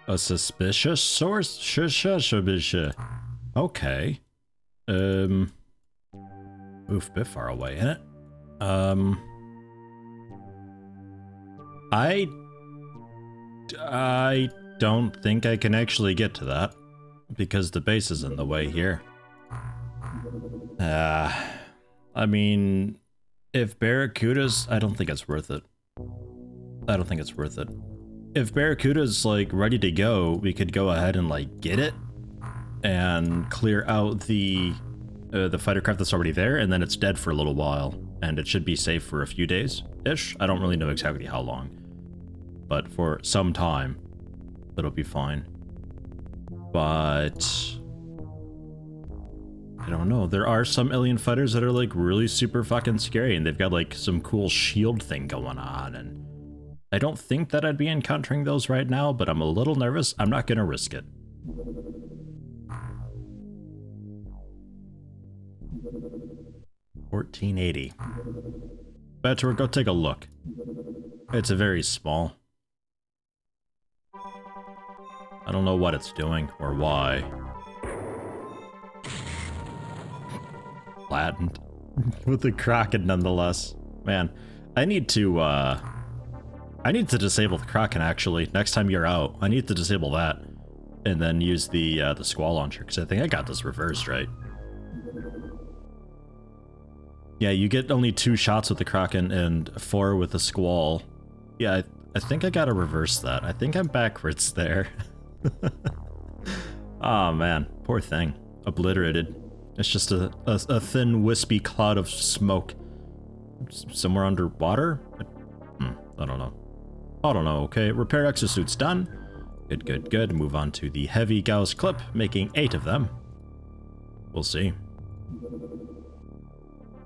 A suspicious source? Okay. Oof, bit far away, isn't it? I don't think I can actually get to that because the base is in the way here. I mean, if Barracuda's, I don't think it's worth it. I don't think it's worth it. If Barracuda's like ready to go, we could go ahead and like get it and clear out the fighter craft that's already there, and then it's dead for a little while, and it should be safe for a few days-ish. I don't really know exactly how long, but for some time, it'll be fine. But I don't know. There are some alien fighters that are like really super fucking scary, and they've got like some cool shield thing going on, and I don't think that I'd be encountering those right now, but I'm a little nervous. I'm not gonna risk it. $14.80. Better go take a look. It's a very small. I don't know what it's doing or why. Flattened. With the Kraken nonetheless. Man, I need to disable the Kraken actually. Next time you're out, I need to disable that. And then use the Squall launcher, because I think I got this reversed, right? Yeah, you get only 2 shots with the Kraken and 4 with the Squall. Yeah, I think I gotta reverse that. I think I'm backwards there. Oh man, poor thing. Obliterated. It's just a thin, wispy cloud of smoke. Somewhere underwater? I don't know. I don't know, okay. Repair exosuits done. Good, good, good. Move on to the heavy Gauss clip, making 8 of them. We'll see.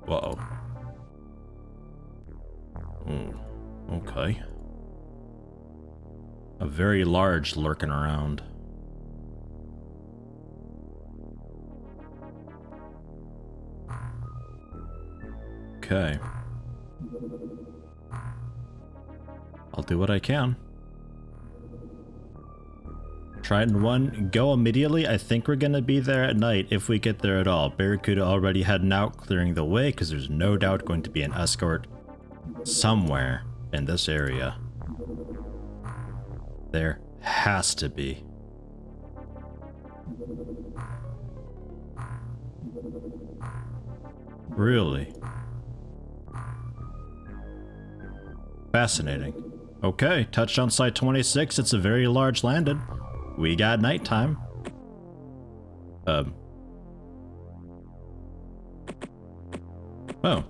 Whoa. Okay. A very large lurking around. Okay. I'll do what I can. Triton 1, go immediately. I think we're gonna be there at night if we get there at all. Barracuda already heading out, clearing the way, because there's no doubt going to be an escort somewhere in this area. There has to be. Really? Fascinating. Okay, touchdown site 26. It's a very large landing. We got nighttime. Oh,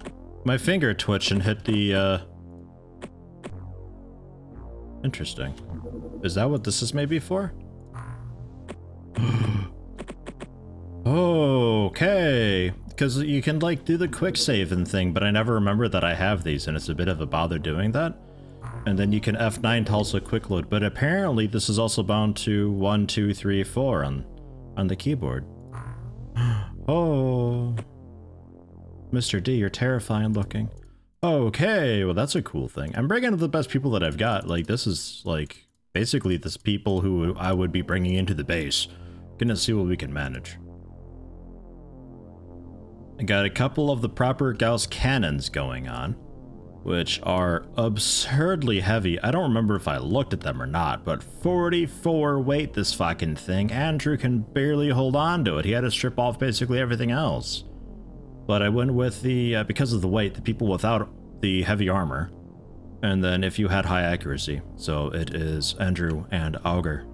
my finger twitched and hit the, Interesting. Is that what this is maybe for? Okay. Because you can, like, do the quick save and thing, but I never remember that I have these, and it's a bit of a bother doing that. And then you can F9 to also quick load, but apparently this is also bound to 1, 2, 3, 4 on the keyboard. Oh, Mr. D, you're terrifying looking. Okay, well that's a cool thing. I'm bringing the best people that I've got. Like, this is like basically this people who I would be bringing into the base. Gonna see what we can manage. I got a couple of the proper Gauss cannons going on, which are absurdly heavy. I don't remember if I looked at them or not, but 44 weight this fucking thing. Andrew can barely hold on to it. He had to strip off basically everything else. But I went with the, because of the weight, the people without the heavy armor. And then if you had high accuracy. So it is Andrew and Augur.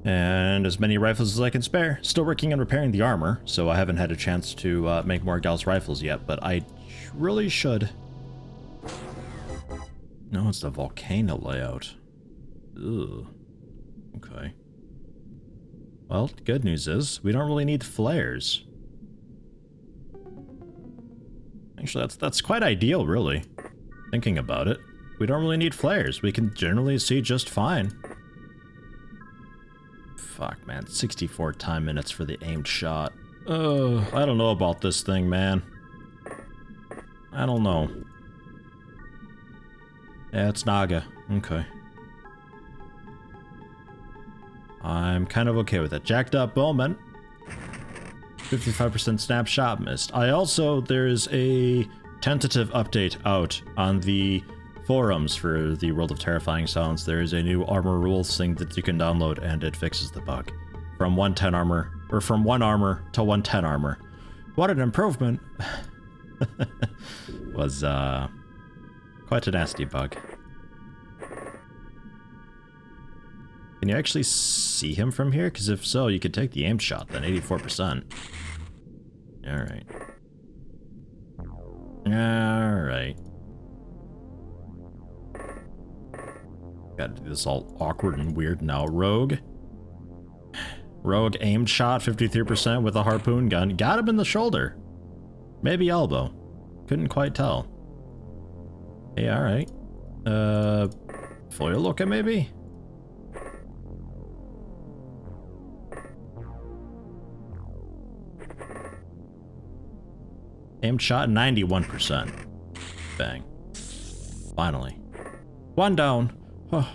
And as many rifles as I can spare. Still working on repairing the armor, so I haven't had a chance to make more Gauss rifles yet, but I really should. No, it's the volcano layout. Ugh. Okay. Well, the good news is we don't really need flares. Actually, that's quite ideal, really. Thinking about it. We don't really need flares. We can generally see just fine. Fuck, man. 64 time minutes for the aimed shot. I don't know about this thing, man. I don't know. Yeah, it's Naga. Okay. I'm kind of okay with it. Jacked up Bowman. 55% snapshot missed. There's a tentative update out on the forums for the World of Terrifying Sounds. There is a new armor rules thing that you can download, and it fixes the bug. From 110 armor, or from 1 armor to 110 armor. What an improvement! Was, quite a nasty bug. Can you actually see him from here? Because if so, you could take the aim shot, then 84%. Alright. Alright. Gotta do this all awkward and weird now. Rogue. Rogue aimed shot, 53% with a harpoon gun. Got him in the shoulder. Maybe elbow. Couldn't quite tell. Hey, alright. Foil looking maybe? Aimed shot, 91%. Bang. Finally. One down. Oh.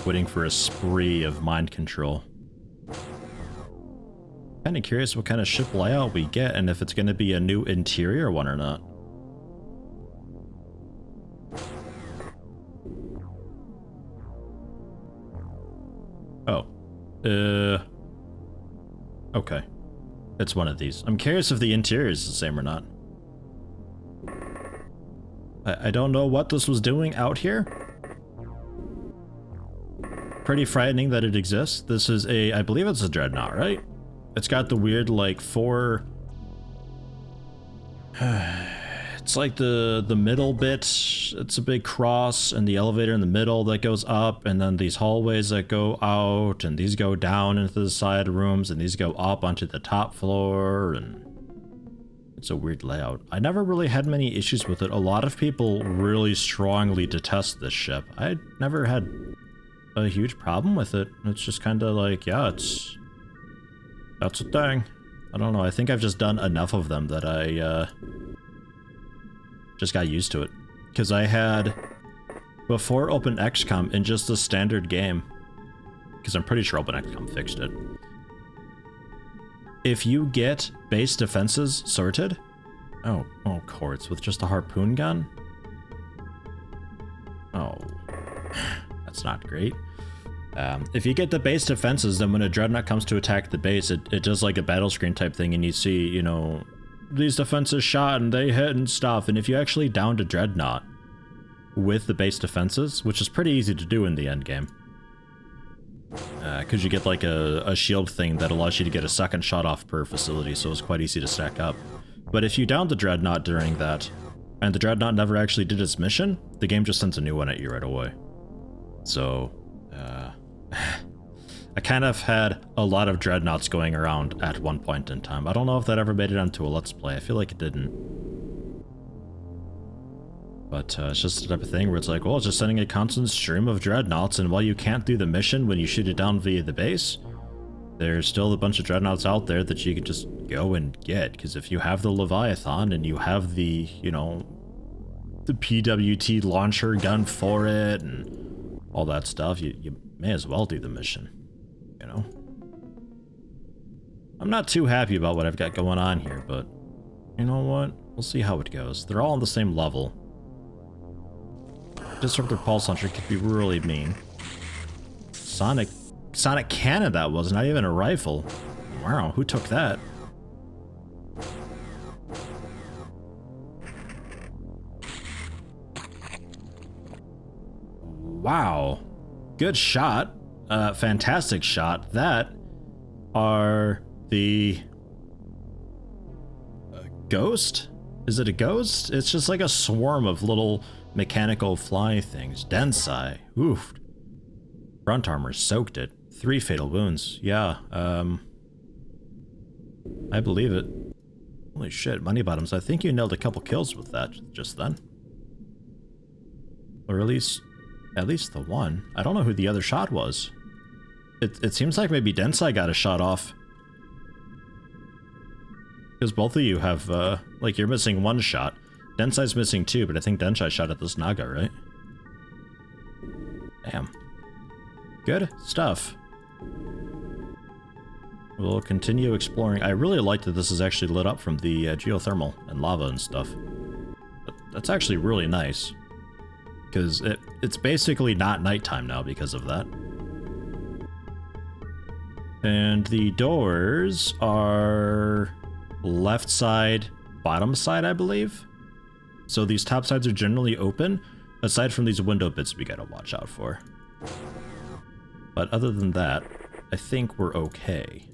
Waiting for a spree of mind control. Kinda curious what kind of ship layout we get and if it's gonna be a new interior one or not. Oh. Okay. It's one of these. I'm curious if the interior is the same or not. I don't know what this was doing out here. Pretty frightening that it exists. This is a, I believe it's a dreadnought, right? It's got the weird, like, four... It's like the middle bit. It's a big cross and the elevator in the middle that goes up, and then these hallways that go out, and these go down into the side rooms, and these go up onto the top floor, and it's a weird layout. I never really had many issues with it. A lot of people really strongly detest this ship. I never had a huge problem with it. It's just kind of like, yeah, that's a thing. I don't know. I think I've just done enough of them that I just got used to it. Because I had, before OpenXCOM, in just the standard game, because I'm pretty sure OpenXCOM fixed it, if you get base defenses sorted, oh, quartz with just a harpoon gun? Oh, that's not great. If you get the base defenses, then when a dreadnought comes to attack the base, it does like a battle screen type thing, and you see, you know, these defenses shot and they hit and stuff. And if you actually downed a dreadnought with the base defenses, which is pretty easy to do in the end game, because you get like a shield thing that allows you to get a second shot off per facility, so it's quite easy to stack up. But if you downed the dreadnought during that, and the dreadnought never actually did its mission, the game just sends a new one at you right away. So, I kind of had a lot of dreadnoughts going around at one point in time. I don't know if that ever made it onto a Let's Play. I feel like it didn't. But it's just the type of thing where it's like, well, it's just sending a constant stream of dreadnoughts, and while you can't do the mission when you shoot it down via the base, there's still a bunch of dreadnoughts out there that you can just go and get. Because if you have the Leviathan and you have the, you know, the PWT launcher gun for it and all that stuff, you may as well do the mission, you know? I'm not too happy about what I've got going on here, but you know what? We'll see how it goes. They're all on the same level. Disruptor pulse launcher could be really mean. Sonic cannon, that was not even a rifle. Wow, who took that? Wow. Good shot. Fantastic shot. That are the ghost? Is it a ghost? It's just like a swarm of little mechanical fly things. Densai. Oof. Front armor soaked it. 3 fatal wounds. Yeah, I believe it. Holy shit, Money Bottoms. I think you nailed a couple kills with that just then. Or at least the one. I don't know who the other shot was. It seems like maybe Densai got a shot off. Because both of you have, like, you're missing 1 shot. Densai's missing 2, but I think Densai shot at this Naga, right? Damn. Good stuff. We'll continue exploring. I really like that this is actually lit up from the geothermal and lava and stuff. That's actually really nice. Because it's basically not nighttime now because of that. And the doors are left side, bottom side, I believe. So these top sides are generally open, aside from these window bits we gotta watch out for. But other than that, I think we're okay.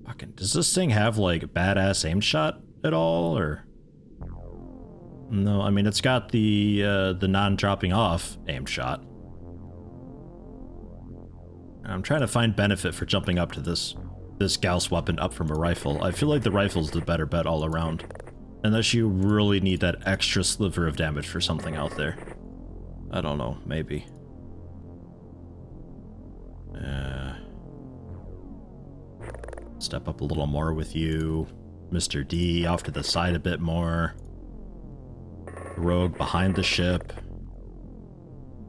Fucking, does this thing have like badass aim shot at all, or? No, I mean it's got the non-dropping off aim shot. I'm trying to find benefit for jumping up to this Gauss weapon up from a rifle. I feel like the rifle's the better bet all around. Unless you really need that extra sliver of damage for something out there. I don't know, maybe. Step up a little more with you. Mr. D off to the side a bit more. Rogue behind the ship.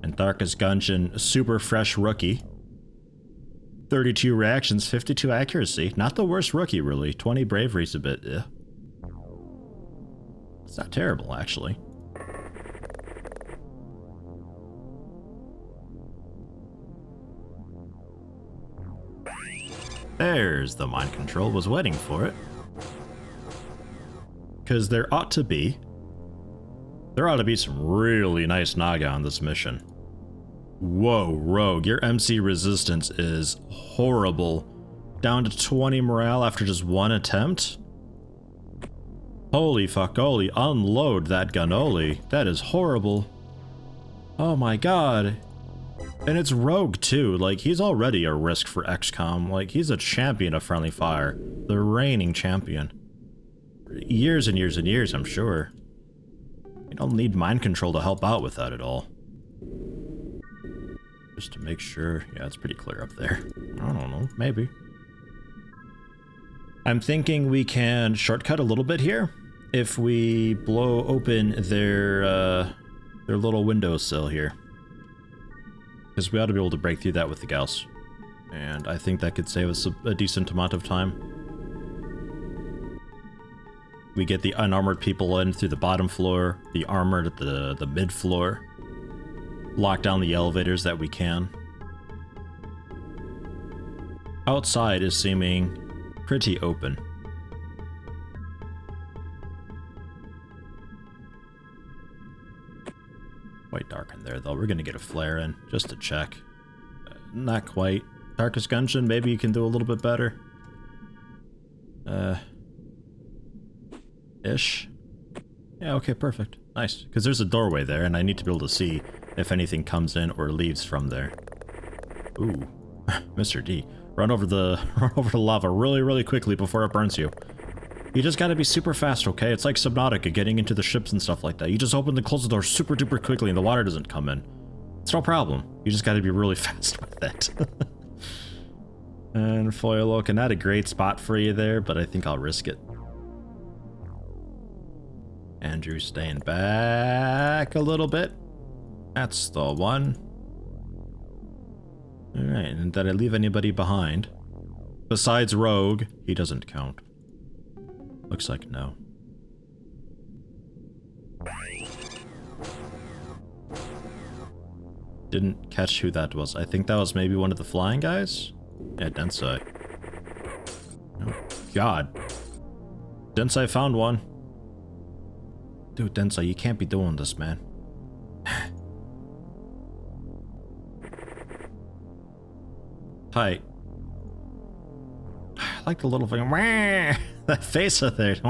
And Darkest Gungeon, super fresh rookie. 32 reactions, 52 accuracy. Not the worst rookie, really. 20 bravery's a bit, It's not terrible, actually. There's the mind control. Was waiting for it. Because there ought to be some really nice Naga on this mission. Whoa, Rogue, your MC resistance is horrible. Down to 20 morale after just one attempt? Holy fuckoli, unload that gunoli. That is horrible. Oh my god. And it's Rogue too, like he's already a risk for XCOM, like he's a champion of friendly fire. The reigning champion. Years and years and years, I'm sure. You don't need mind control to help out with that at all. Just to make sure. Yeah, it's pretty clear up there. I don't know, maybe. I'm thinking we can shortcut a little bit here if we blow open their little windowsill here. Because we ought to be able to break through that with the Gauss. And I think that could save us a decent amount of time. We get the unarmored people in through the bottom floor, the armored at the mid floor. Lock down the elevators that we can. Outside is seeming pretty open. Quite dark in there though. We're gonna get a flare in just to check. Not quite. Darkest Gungeon, maybe you can do a little bit better. Ish. Yeah, okay, perfect. Nice. Because there's a doorway there, and I need to be able to see if anything comes in or leaves from there. Ooh. Mr. D. Run over the lava really, really quickly before it burns you. You just gotta be super fast, okay? It's like Subnautica getting into the ships and stuff like that. You just open and close the door super duper quickly and the water doesn't come in. It's no problem. You just gotta be really fast with it. And Foylo, not a great spot for you there, but I think I'll risk it. Andrew staying back a little bit. That's the one. Alright, and did I leave anybody behind? Besides Rogue, he doesn't count. Looks like no. Didn't catch who that was. I think that was maybe one of the flying guys? Yeah, Densai. Oh, God. Densai found one. Dude, Densai, you can't be doing this, man. Hi. I like the little thing. That face of theirs.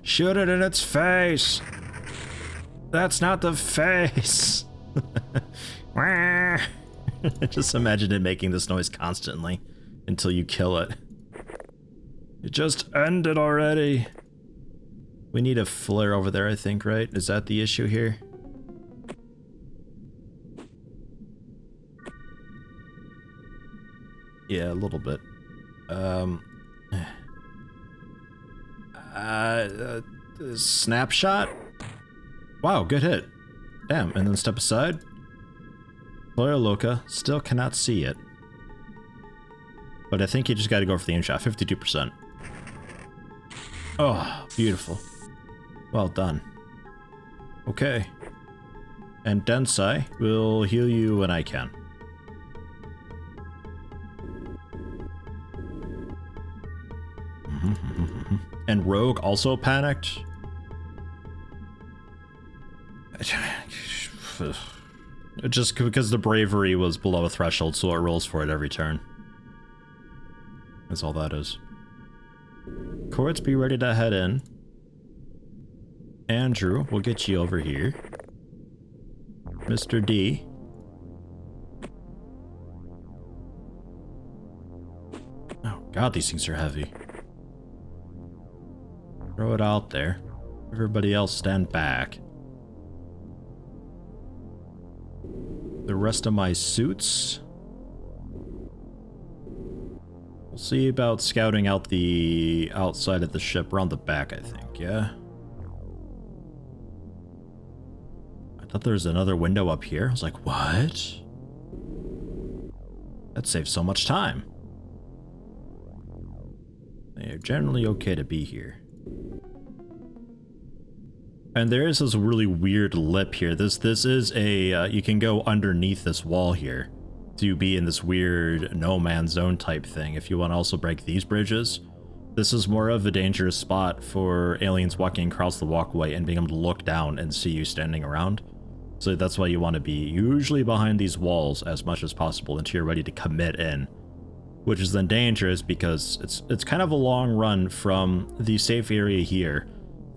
Shoot it in its face. That's not the face. Just imagine it making this noise constantly until you kill it. It just ended already. We need a flare over there, I think, right? Is that the issue here? Yeah, a little bit. Snapshot? Wow, good hit. Damn, and then step aside. Flora Loca still cannot see it. But I think you just gotta go for the in-shot, 52%. Oh, beautiful. Well done. Okay. And Densai will heal you when I can. And Rogue also panicked. Just because the bravery was below a threshold, so it rolls for it every turn. That's all that is. Courts, be ready to head in. Andrew, we'll get you over here. Mr. D. Oh god, these things are heavy. Throw it out there. Everybody else stand back. The rest of my suits. We'll see about scouting out the outside of the ship around the back, I think, yeah? I thought there was another window up here. I was like, what? That saves so much time. They're generally okay to be here. And there is this really weird lip here. This is a, you can go underneath this wall here to be in this weird no man's zone type thing if you want to also break these bridges. This is more of a dangerous spot for aliens walking across the walkway and being able to look down and see you standing around. So that's why you want to be usually behind these walls as much as possible until you're ready to commit in. Which is then dangerous because it's kind of a long run from the safe area here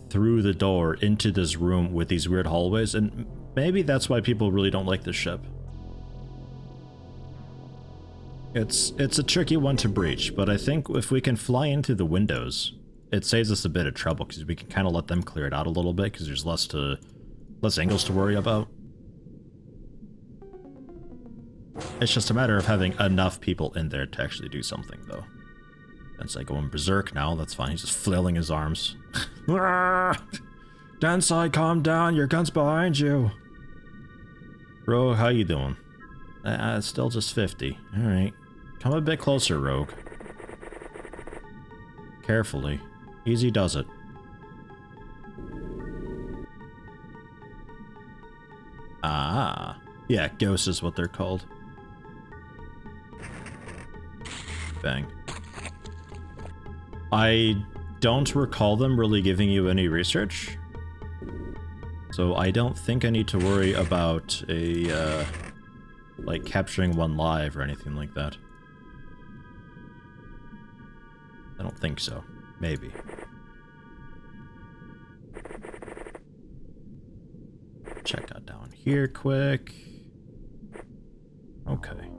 through the door into this room with these weird hallways, and maybe that's why people really don't like this ship. It's a tricky one to breach, but I think if we can fly into the windows, it saves us a bit of trouble because we can kind of let them clear it out a little bit because there's less angles to worry about. It's just a matter of having enough people in there to actually do something, though. Densai going berserk now, that's fine. He's just flailing his arms. Densai, calm down. Your gun's behind you. Rogue, how you doing? It's still just 50. Alright. Come a bit closer, Rogue. Carefully. Easy does it. Ah. Yeah, ghosts is what they're called. Bang. I don't recall them really giving you any research, so I don't think I need to worry about a, like capturing one live or anything like that. I don't think so. Maybe. Check out down here quick. Okay.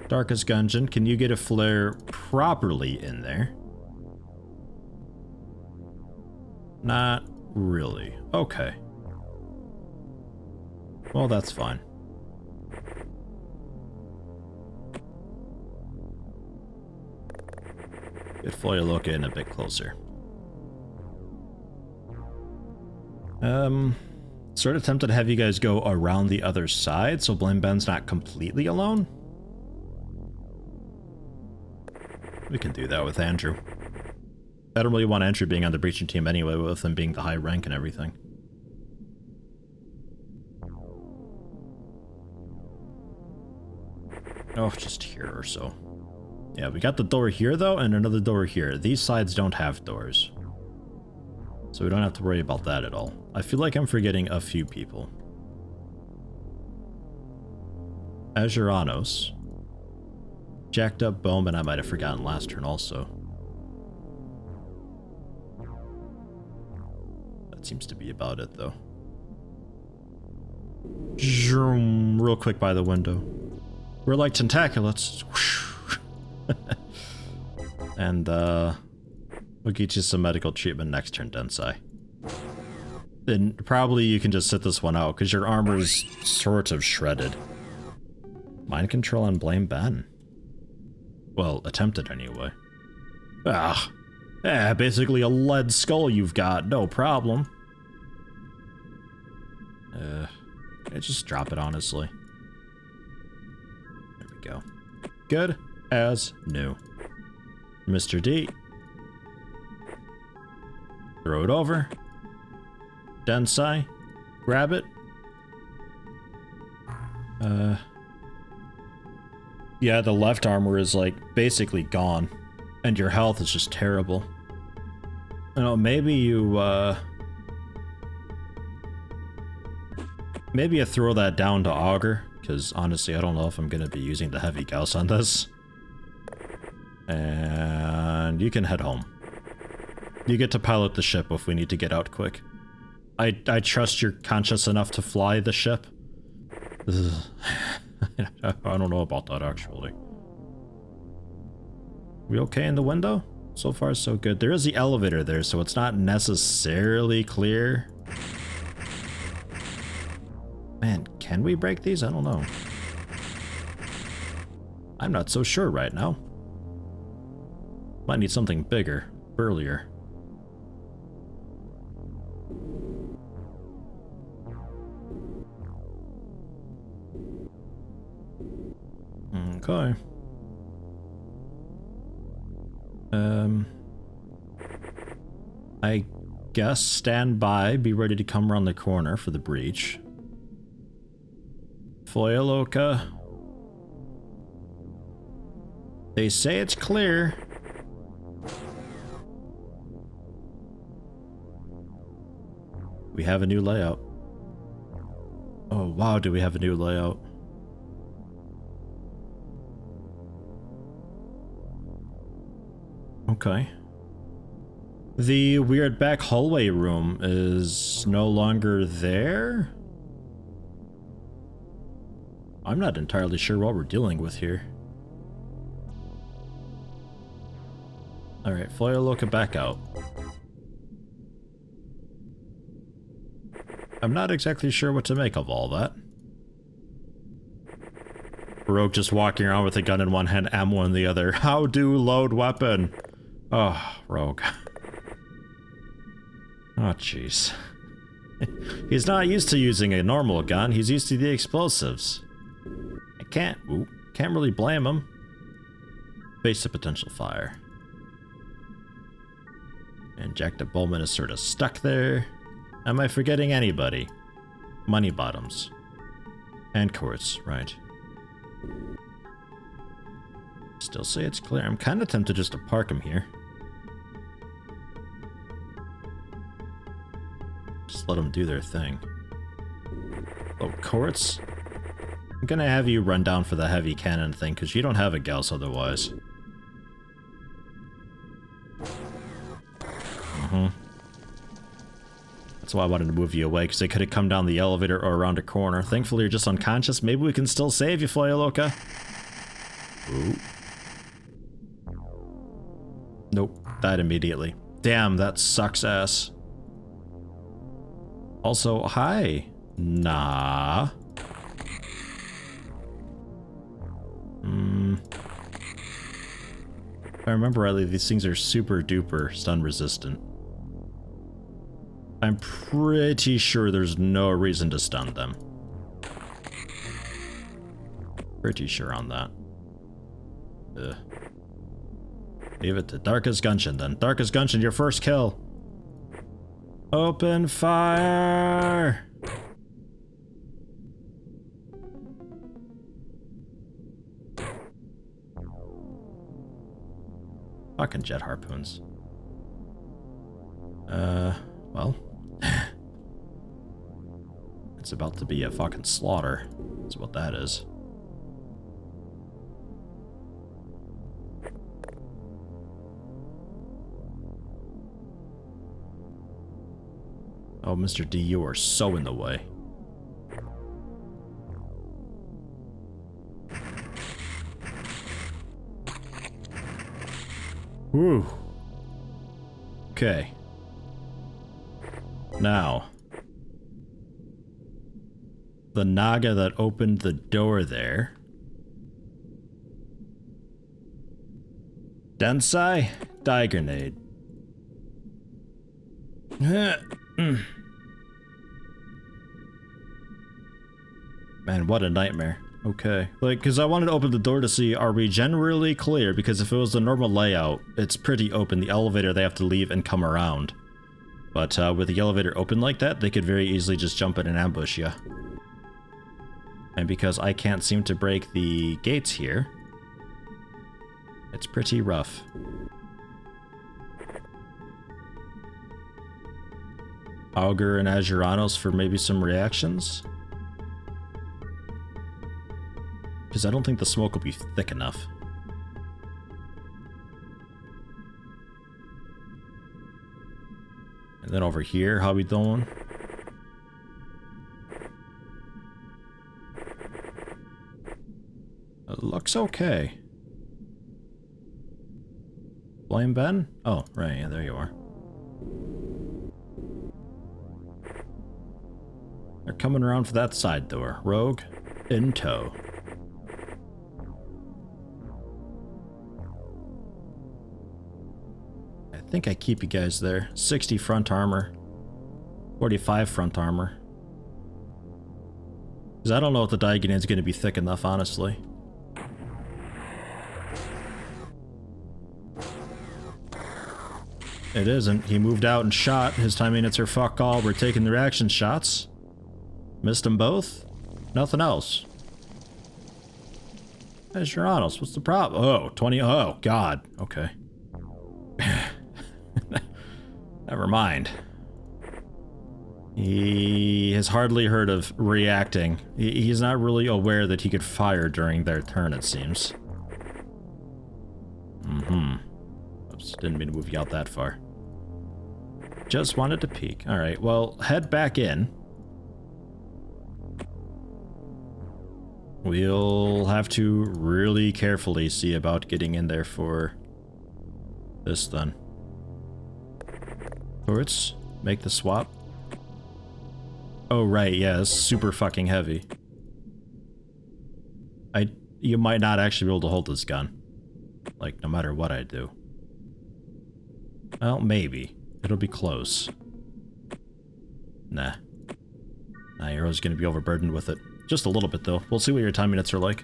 Darkest Gungeon, can you get a flare properly in there? Not really. Okay. Well, that's fine. Get Flare Loca in a bit closer. Sort of tempted to have you guys go around the other side so Blame Ben's not completely alone. We can do that with Andrew. I don't really want Andrew being on the breaching team anyway, with him being the high rank and everything. Oh, just here or so. Yeah, we got the door here though, and another door here. These sides don't have doors, so we don't have to worry about that at all. I feel like I'm forgetting a few people. Azuranos. Jacked up Bowman I might have forgotten last turn also. That seems to be about it though. Zoom, real quick by the window. We're like tentaculates. And we'll get you some medical treatment next turn, Densai. Then probably you can just sit this one out because your armor's sort of shredded. Mind control and Blame Ben. Well, attempted anyway. Ah, yeah, basically a lead skull you've got, no problem. Just drop it, honestly. There we go. Good as new. Mr. D. Throw it over. Densai. Grab it. Yeah, the left armor is like basically gone. And your health is just terrible. You know, maybe you throw that down to Augur, because honestly I don't know if I'm gonna be using the heavy Gauss on this. And you can head home. You get to pilot the ship if we need to get out quick. I trust you're conscious enough to fly the ship. I don't know about that, actually. We okay in the window? So far, so good. There is the elevator there, so it's not necessarily clear. Man, can we break these? I don't know. I'm not so sure right now. Might need something bigger, burlier. Okay. I guess stand by, be ready to come around the corner for the breach. Foyaloka. They say it's clear. We have a new layout. Oh wow, do we have a new layout? Okay. The weird back hallway room is no longer there? I'm not entirely sure what we're dealing with here. Alright, Foyaloka back out. I'm not exactly sure what to make of all that. Rogue just walking around with a gun in one hand, ammo in the other. How do load weapon? Oh, Rogue. Oh, jeez. He's not used to using a normal gun, he's used to the explosives. I can't really blame him. Face the potential fire. And Jack the Bowman is sort of stuck there. Am I forgetting anybody? Money bottoms. And quartz, right. Still say it's clear. I'm kind of tempted just to park him here. Just let them do their thing. Oh, quartz? I'm gonna have you run down for the heavy cannon thing, because you don't have a Gauss otherwise. That's why I wanted to move you away, because they could have come down the elevator or around a corner. Thankfully, you're just unconscious. Maybe we can still save you, Foyaloka. Ooh. Nope, died immediately. Damn, that sucks ass. Also, hi. Nah. If I remember rightly, these things are super duper stun resistant. I'm pretty sure there's no reason to stun them. Pretty sure on that. Ugh. Leave it to Darkest Gunshin then. Darkest Gunshin, your first kill. Open fire! Fucking jet harpoons. Well. It's about to be a fucking slaughter. That's what that is. Oh, Mr. D, you are so in the way. Whew. Okay. Now. The Naga that opened the door there. Densai, die grenade. Man, what a nightmare. Okay. Like, because I wanted to open the door to see, are we generally clear? Because if it was the normal layout, it's pretty open. The elevator, they have to leave and come around. But with the elevator open like that, they could very easily just jump in and ambush you. And because I can't seem to break the gates here, it's pretty rough. Augur and Azuranos for maybe some reactions? Because I don't think the smoke will be thick enough. And then over here, how we doing? It looks okay. Blame Ben? Oh, right, yeah, there you are. They're coming around for that side door. Rogue, in tow. I think I keep you guys there. 60 front armor. 45 front armor. Because I don't know if the Daigen is going to be thick enough, honestly. It isn't. He moved out and shot. His time units are fuck all. We're taking the reaction shots. Missed them both? Nothing else. Hey, Juranos, what's the problem? Oh, 20. Oh, God. Okay. Never mind. He has hardly heard of reacting. He's not really aware that he could fire during their turn, it seems. Oops, didn't mean to move you out that far. Just wanted to peek. Alright, well, head back in. We'll have to really carefully see about getting in there for this then. Towards, make the swap. Oh right, yeah, it's super fucking heavy. You might not actually be able to hold this gun. Like, no matter what I do. Well, maybe. It'll be close. Nah. Nah, you're always gonna be overburdened with it. Just a little bit, though. We'll see what your time units are like.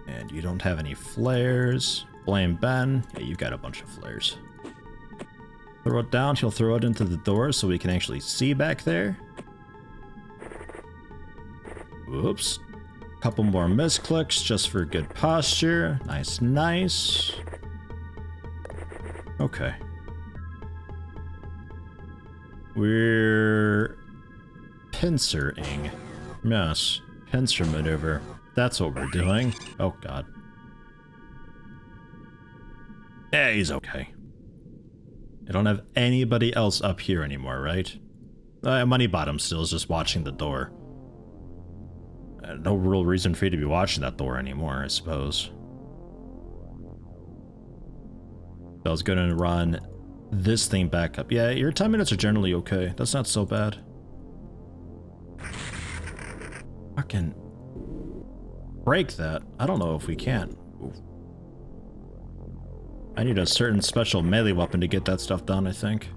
And you don't have any flares. Blame Ben. Yeah, you've got a bunch of flares. Throw it down. He'll throw it into the door so we can actually see back there. Whoops. Couple more misclicks just for good posture. Nice, nice. Okay. We're pincering. Yes, pincer maneuver. That's what we're doing. Oh god. Yeah, he's okay. I don't have anybody else up here anymore, right? Money Bottom still is just watching the door. No real reason for you to be watching that door anymore, I suppose. So I was gonna run this thing back up. Yeah, your time minutes are generally okay. That's not so bad. Fucking break that. I don't know if we can. Ooh. I need a certain special melee weapon to get that stuff done, I think.